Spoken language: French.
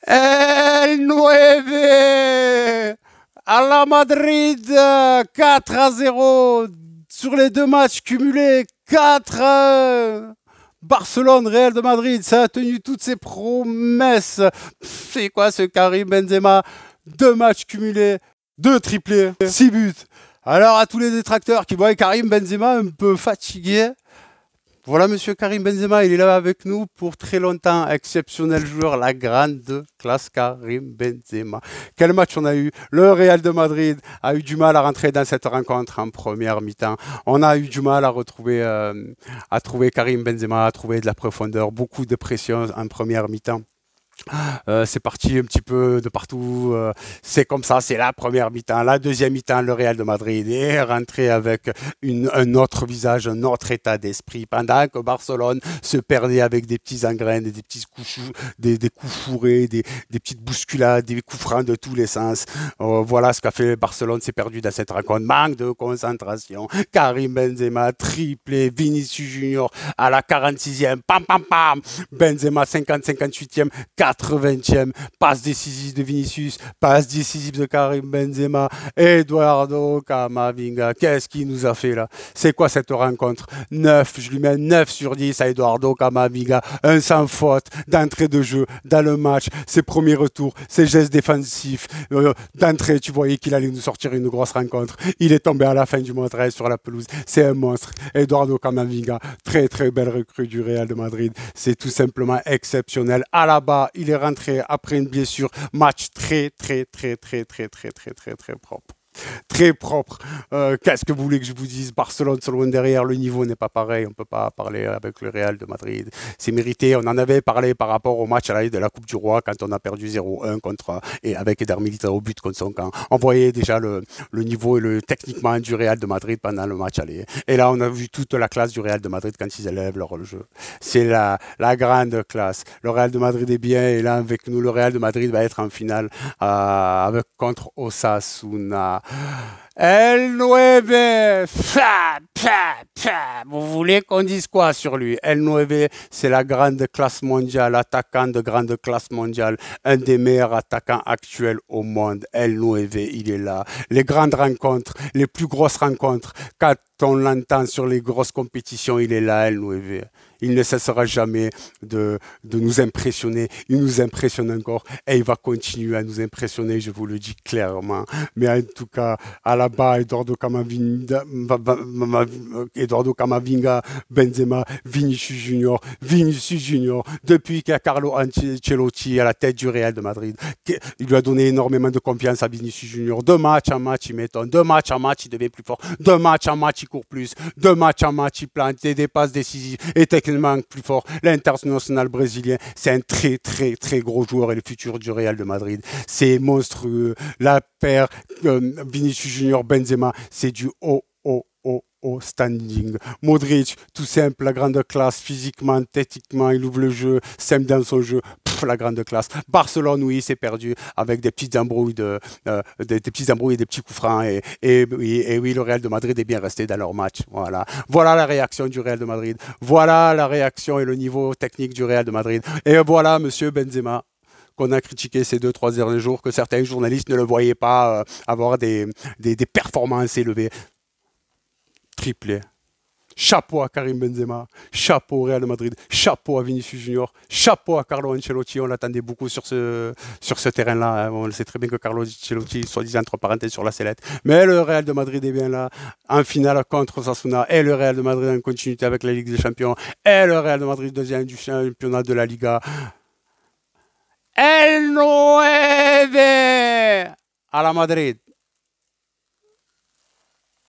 El 9 à la Madrid, 4-0 sur les deux matchs cumulés, 4-1. Barcelone, Real de Madrid, ça a tenu toutes ses promesses. C'est quoi ce Karim Benzema? Deux matchs cumulés, deux triplés, 6 buts. Alors à tous les détracteurs qui voient Karim Benzema un peu fatigué, voilà monsieur Karim Benzema, il est là avec nous pour très longtemps. Exceptionnel joueur, la grande classe Karim Benzema. Quel match on a eu? Le Real de Madrid a eu du mal à rentrer dans cette rencontre en première mi-temps. On a eu du mal à trouver Karim Benzema, à trouver de la profondeur, beaucoup de pression en première mi-temps. C'est parti un petit peu de partout. C'est comme ça, c'est la première mi-temps. La deuxième mi-temps, le Real de Madrid est rentré avec un autre visage, un autre état d'esprit. Pendant que Barcelone se perdait avec des petits engraines, des petits coups, des coups fourrés, des petites bousculades, des coups francs de tous les sens. Voilà ce qu'a fait Barcelone, s'est perdu dans cette rencontre. Manque de concentration. Karim Benzema, triplé. Vinicius Junior à la 46e. Pam, pam, pam. Benzema, 50-58e. 80e, passe décisive de Vinicius, passe décisive de Karim Benzema, Eduardo Camavinga, qu'est-ce qu'il nous a fait là? C'est quoi cette rencontre? 9, je lui mets 9 sur 10 à Eduardo Camavinga, un sans faute d'entrée de jeu dans le match, ses premiers retours, ses gestes défensifs, d'entrée tu voyais qu'il allait nous sortir une grosse rencontre, il est tombé à la fin du mois 13 sur la pelouse, c'est un monstre, Eduardo Camavinga, très très belle recrue du Real de Madrid, c'est tout simplement exceptionnel, à la bas il est rentré après une blessure. Match très propre. Très propre. Qu'est-ce que vous voulez que je vous dise? Barcelone, sur loin derrière, le niveau n'est pas pareil. On ne peut pas parler avec le Real de Madrid. C'est mérité. On en avait parlé par rapport au match de la Coupe du Roi quand on a perdu 0-1 et avec Eder Militao au but contre son camp. On voyait déjà le niveau et le techniquement du Real de Madrid pendant le match aller. Et là, on a vu toute la classe du Real de Madrid quand ils élèvent leur jeu. C'est la grande classe. Le Real de Madrid est bien et là, avec nous, le Real de Madrid va être en finale contre Osasuna. El 9, vous voulez qu'on dise quoi sur lui? El 9, c'est la grande classe mondiale, attaquant de grande classe mondiale, un des meilleurs attaquants actuels au monde. El 9, il est là. Les grandes rencontres, les plus grosses rencontres, quand on l'entend sur les grosses compétitions, il est là, El 9. Il ne cessera jamais de nous impressionner. Il nous impressionne encore et il va continuer à nous impressionner, je vous le dis clairement. Mais en tout cas, à la base, Eduardo Camavinga, Benzema, Vinicius Junior, depuis qu'il y a Carlo Ancelotti à la tête du Real de Madrid, il lui a donné énormément de confiance à Vinicius Junior. De match en match, il m'étonne. De match en match, il devient plus fort. De match en match, il court plus. De match en match, il plante des passes décisives et techniquement plus fort. L'international brésilien, c'est un très gros joueur et le futur du Real de Madrid. C'est monstrueux. La paire Vinicius Junior Benzema, c'est du haut standing. Modric, tout simple, la grande classe, physiquement, techniquement, il ouvre le jeu, sème dans son jeu, la grande classe. Barcelone, oui, s'est perdu avec des petites embrouilles des petits coups francs. Et oui, le Real de Madrid est bien resté dans leur match. Voilà la réaction du Real de Madrid. Voilà la réaction et le niveau technique du Real de Madrid. Et voilà, monsieur Benzema, qu'on a critiqué ces 2-3 derniers jours, que certains journalistes ne le voyaient pas avoir des performances élevées. Triplé. Chapeau à Karim Benzema, chapeau au Real de Madrid, chapeau à Vinicius Junior, chapeau à Carlo Ancelotti. On l'attendait beaucoup sur ce terrain-là. On le sait très bien que Carlo Ancelotti, soi-disant entre parenthèses sur la sellette. Mais le Real de Madrid est bien là, en finale contre Osasuna. Et le Real de Madrid en continuité avec la Ligue des Champions. Et le Real de Madrid deuxième du championnat de la Liga. El 9 à la Madrid.